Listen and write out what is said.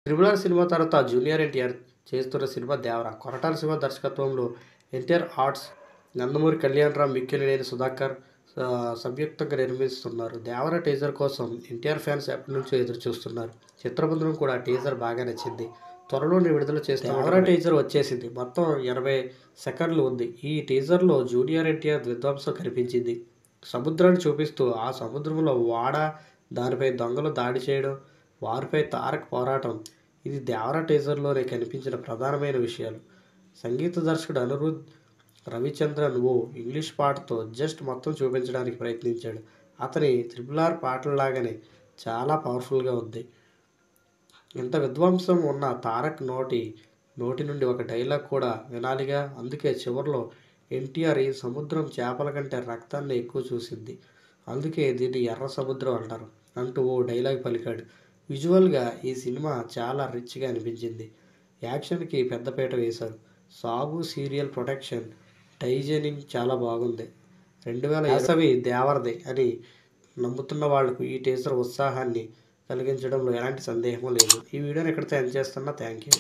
Triple R cinema తర్వాత junior NTR చేస్తున్న cinema దేవర. కొరటాల శివ దర్శకత్వంలో ఎన్టీఆర్ ఆర్ట్స్, నందమూరి కళ్యాణరామ్, మిక్కిలినేని సుధాకర్ సంయుక్తంగా నిర్మిస్తున్నారు. దేవర టీజర్ కోసం ఎన్టీఆర్ ఫ్యాన్స్ ఎప్పటి నుంచో ఎదురు చూస్తున్నారు. చిత్రబృందం కూడా టీజర్ బాగా నచ్చింది. త్వరలోనే విడుదల చేస్తున్న దేవర టీజర్ వచ్చేసింది. మొత్తం 80 సెకన్లు ఉంది. ఈ టీజర్లో జూనియర్ ఎన్టీఆర్ విధ్వంసం కనిపించింది. సముద్రాన్ని చూపిస్తూ ఆ సముద్రంలో ఓడ, దానిపై దొంగలు దాడి చేయడం, వారిపై తారక్ పోరాటం ఇది దేవర టీజర్లోనే కనిపించిన ప్రధానమైన విషయాలు. సంగీత దర్శకుడు అనిరుద్ రవిచంద్రన్ ఓ ఇంగ్లీష్ పాటతో జస్ట్ మొత్తం చూపించడానికి ప్రయత్నించాడు. అతని త్రిబుల్ ఆర్ పాటల్లాగానే చాలా పవర్ఫుల్గా ఉంది. ఇంత విధ్వంసం ఉన్న తారక్ నోటి నుండి ఒక డైలాగ్ కూడా వినాలిగా. అందుకే చివర్లో ఎన్టీఆర్ ఈ సముద్రం చేపల కంటే రక్తాన్ని ఎక్కువ చూసింది, అందుకే దీన్ని ఎర్ర సముద్రం అంటారు అంటూ ఓ డైలాగ్ పలికాడు. విజువల్గా ఈ సినిమా చాలా రిచ్గా అనిపించింది. యాక్షన్కి పెద్దపీట వేశారు. సాగు సీరియల్ ప్రొటెక్షన్ డైజనింగ్ చాలా బాగుంది. 2020 దేవరదే అని నమ్ముతున్న వాళ్లకు ఈ టీజర్ ఉత్సాహాన్ని కలిగించడంలో ఎలాంటి సందేహం లేదు. ఈ వీడియోని ఎక్కడితో ఎండ్ చేస్తున్నా. Thank you.